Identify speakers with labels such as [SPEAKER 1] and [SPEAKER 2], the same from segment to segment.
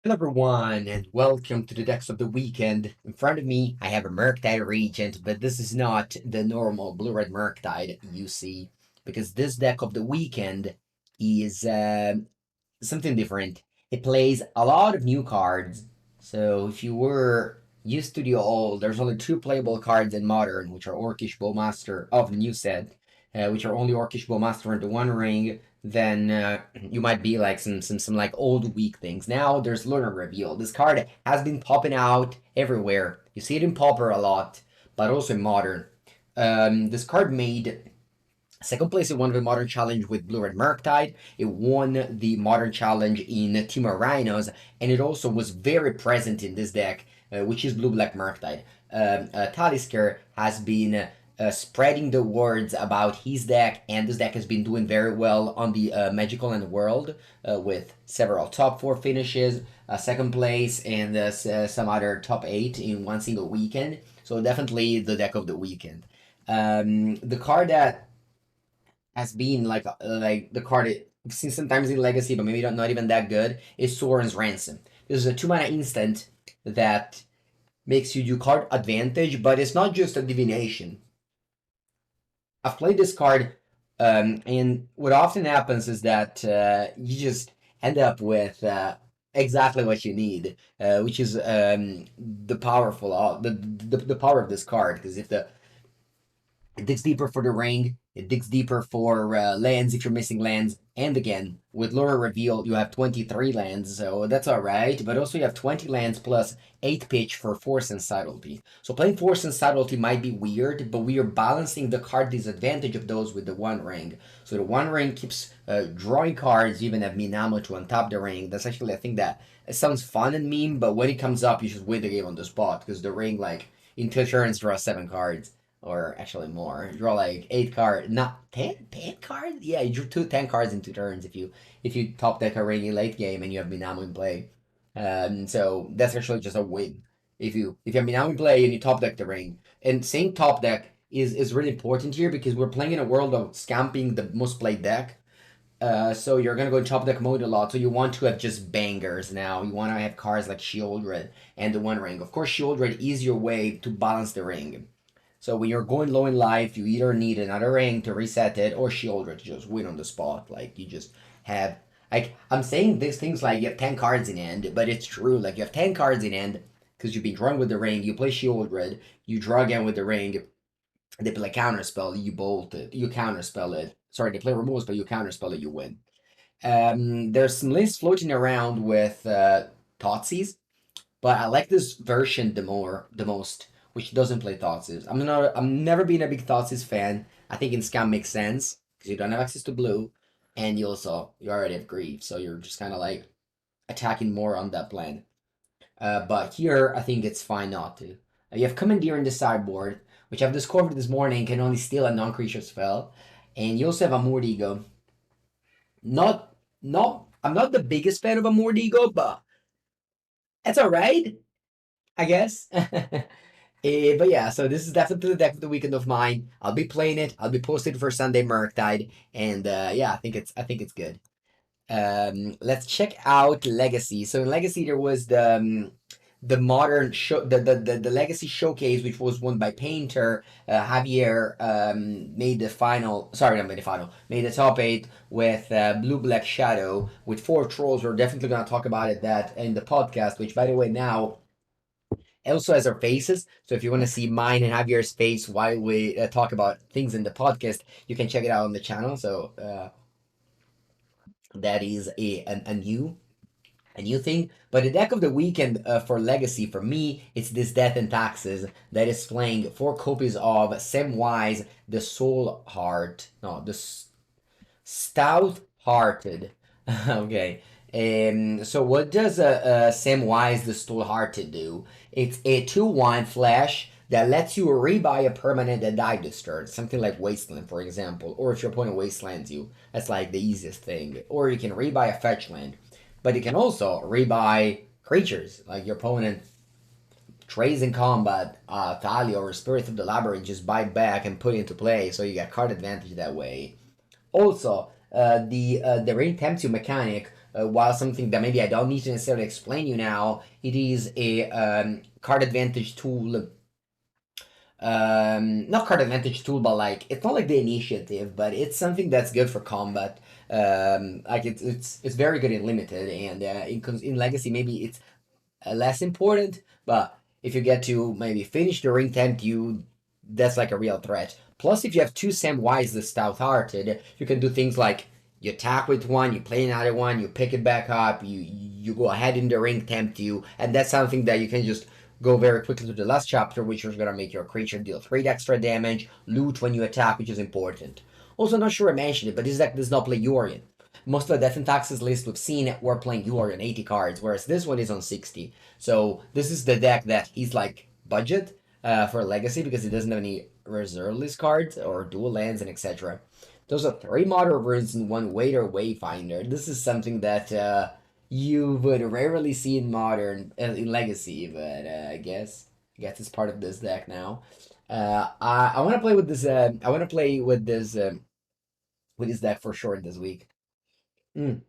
[SPEAKER 1] Hello everyone, and welcome to the decks of the weekend. In front of me, I have a Murktide Regent, but this is not the normal blue-red Murktide you see, because this deck of the weekend is something different. It plays a lot of new cards, so if you were used to the old, there's only two playable cards in Modern, which are Orcish Bowmaster of the new set, which are only Orcish Bowmaster and the One Ring, then you might be like some like old weak things. Now there's Lunar Reveal. This card has been popping out everywhere. You see it in Pauper a lot, but also in Modern. This card made second place in one of the Modern Challenge with Blue Red Murktide. It won the Modern Challenge in Team Rhinos, and it also was very present in this deck, which is Blue Black Murktide. Talisker has been spreading the words about his deck, and this deck has been doing very well on the Magical and World with several top 4 finishes, second place, and some other top 8 in one single weekend. So definitely the deck of the weekend. The card that has been like the card we've seen sometimes in Legacy, but maybe not even that good, is Soren's Ransom. This is a 2 mana instant that makes you do card advantage, but it's not just a divination. I've played this card, and what often happens is that you just end up with exactly what you need, which is the powerful the power of this card. Because if the it digs deeper for the ring. It digs deeper for lands if you're missing lands. And again, with Lure Reveal, you have 23 lands, so that's alright. But also you have 20 lands plus 8 pitch for Force and Subtlety. So playing Force and Subtlety might be weird, but we are balancing the card disadvantage of those with the One Ring. So the One Ring keeps drawing cards, you even have Minamo to untap the ring. That's actually, I think that it sounds fun and meme, but when it comes up, you just win the game on the spot, because the ring, like, in 2 turns, draws 7 cards or actually more. You draw like 8 cards, not 10 cards. Yeah, you drew 10 cards in 2 turns if you top deck a ring in late game and you have Minamo in play. So that's actually just a win. If you have Minamo in play and you top deck the ring, and saying top deck is really important here because we're playing in a world of scamping the most played deck. So you're gonna go in top deck mode a lot. So you want to have just bangers now. You want to have cards like Shieldred and the One Ring. Of course, Shieldred is your way to balance the ring. So when you're going low in life, you either need another ring to reset it or Shieldred to just win on the spot. Like you just have like I'm saying these things like you have 10 cards in hand, but it's true. Like you have 10 cards in hand because you've been drawing with the ring. You play Shieldred, you draw again with the ring. They play counterspell, you bolt it, you counterspell it. Sorry, they play removal spell, you counterspell it, you win. There's some lists floating around with Thoughtseize, but I like this version the most, which doesn't play Thoughtseize. I'm never been a big Thoughtseize fan. I think in Scam makes sense because you don't have access to blue, and you already have Grief, so you're just kind of like attacking more on that plan. But here I think it's fine not to. You have Commandeer in the sideboard, which I've discovered this morning can only steal a non-creature spell, and you also have a Mordigo. Not I'm not the biggest fan of a Mordigo, but that's alright, I guess. But yeah, so this is definitely the deck of the weekend of mine. I'll be playing it. I'll be posted for Sunday Murktide, and yeah, I think it's good. Let's check out Legacy. So in Legacy there was the modern show the Legacy showcase, which was won by Painter. Javier made the final. Sorry, not made the final. Made the top 8 with Blue Black Shadow with 4 trolls. We're definitely gonna talk about it that in the podcast. Which, by the way, now also has our faces. So if you want to see mine and Javier's face while we talk about things in the podcast, you can check it out on the channel. So that is a new thing. But the deck of the weekend for Legacy for me, it's this Death and Taxes that is playing 4 copies of Samwise, the Soul Heart. No, the Stout Hearted. Okay. So what does Samwise the Stole Hearted do? It's a 2/1 flash that lets you rebuy a permanent that died this turn. Something like Wasteland, for example. Or if your opponent wastelands you, that's like the easiest thing. Or you can rebuy a fetch land. But you can also rebuy creatures. Like your opponent trades in combat, Thalia or Spirit of the Labyrinth, just buy back and put it into play. So you get card advantage that way. Also, the Rain Tempts You mechanic while something that maybe I don't need to necessarily explain you now, it is a card advantage tool. Not card advantage tool, but like it's not like the initiative, but it's something that's good for combat. Like it's very good in limited, and in legacy maybe it's less important, but if you get to maybe finish the ring tempt, that's like a real threat. Plus, if you have two Samwise the Stout-Hearted, you can do things like you attack with one, you play another one, you pick it back up, you go ahead in the ring tempt you, and that's something that you can just go very quickly to the last chapter, which is gonna make your creature deal 3 extra damage, loot when you attack, which is important. Also, not sure I mentioned it, but this deck does not play Yorion. Most of the Death and Taxes list we've seen were playing Yorion 80 cards, whereas this one is on 60. So this is the deck that is like budget for Legacy because it doesn't have any reserve list cards or dual lands and etc. Those are 3 modern runes and 1 Waiter Wayfinder. This is something that you would rarely see in modern in Legacy, but I guess it's part of this deck now. I want to play with this. I want to play with this deck for sure this week. Mm.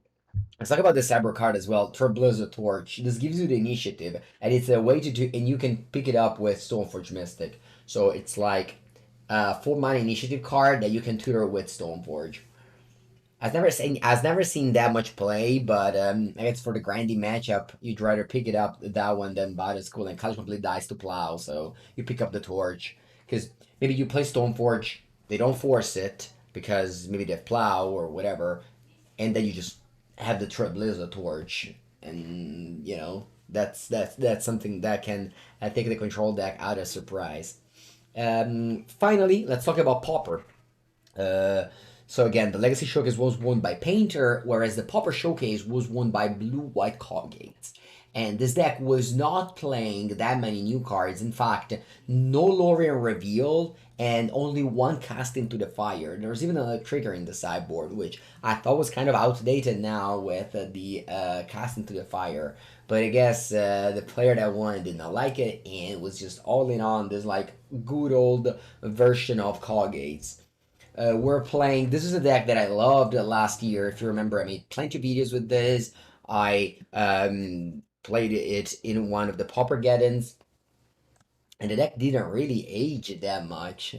[SPEAKER 1] Let's talk about the cyber card as well. Trailblazer Torch. This gives you the initiative, and it's a way to do, and you can pick it up with Stoneforge Mystic. So it's like a 4 mana initiative card that you can tutor with Stoneforge. I've never seen that much play, but I guess for the grindy matchup, you'd rather pick it up that one than buy the school and College Complete dies to plow. So you pick up the torch because maybe you play Stoneforge, they don't force it because maybe they have plow or whatever, and then you just have the Trailblazer torch, and that's something that can take the control deck out of surprise. Finally, let's talk about Pauper. Uh, so again, the Legacy Showcase was won by Painter, whereas the Pauper Showcase was won by Blue White Coggates. And this deck was not playing that many new cards. In fact, no Lorien revealed and only 1 cast into the fire. There's even a trigger in the sideboard, which I thought was kind of outdated now with the cast into the fire. But I guess the player that won did not like it and was just all in on this like good old version of Coggates. We're playing. This is a deck that I loved last year. If you remember, I made plenty of videos with this. I played it in one of the Pauper Geddons, and the deck didn't really age that much.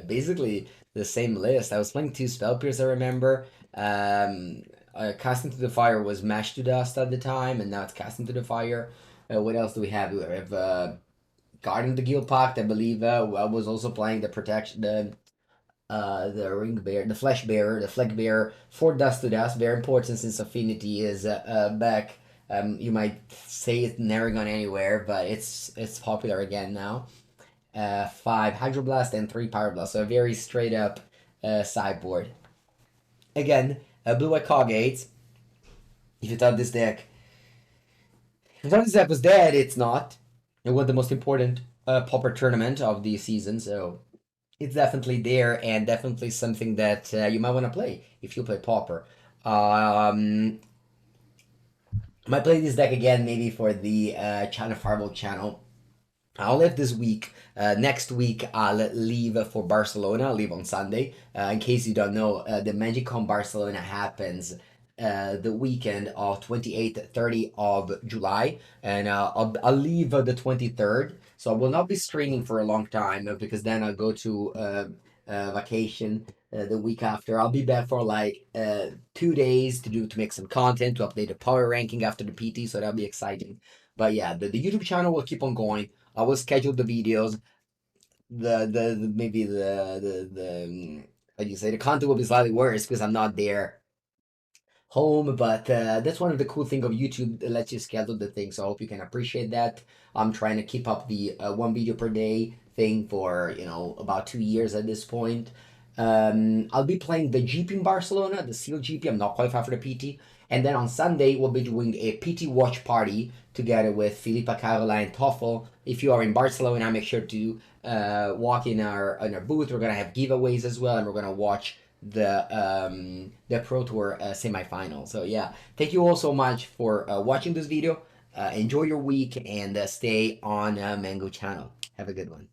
[SPEAKER 1] Basically the same list. I was playing 2 Spell Pierce, I remember. Casting to the Fire was Mashed to Dust at the time, and now it's Casting to the Fire. What else do we have? We have Guardian of the Guild Pact, I believe. I was also playing the protection, the ring bearer, the flesh bearer, the flag bearer for dust to dust. Very important since affinity is back. You might say it's never gone anywhere, but it's popular again now. 5 Hydroblast and 3 Pyroblast, so a very straight up sideboard. Again, Blue White Coggates. If you thought this deck, if you thought this deck was dead, it's not. It was the most important Pauper tournament of the season, so it's definitely there and definitely something that you might want to play if you play Pauper. Might play this deck again maybe for the China Fireball channel. I'll leave this week. Next week, I'll leave for Barcelona. I'll leave on Sunday. In case you don't know, the MagicCon Barcelona happens the weekend of 28th, 30th of July. And I'll leave the 23rd. So I will not be streaming for a long time because then I'll go to vacation the week after. I'll be back for like 2 days to make some content, to update the power ranking after the PT. So that'll be exciting. But yeah, the YouTube channel will keep on going. I will schedule the videos. The maybe how do you say, the content will be slightly worse because I'm not there home, but that's one of the cool things of YouTube. It lets you schedule the thing, so I hope you can appreciate that. I'm trying to keep up the 1 video per day thing for about 2 years at this point. I'll be playing the GP in Barcelona, the Seal GP. I'm not qualified for the PT. And then on Sunday, we'll be doing a PT watch party together with Filipa, Caroline, Toffel. If you are in Barcelona, make sure to walk in our booth. We're gonna have giveaways as well, and we're gonna watch the Pro Tour semifinal. So yeah, thank you all so much for watching this video. Enjoy your week and stay on Mango channel. Have a good one.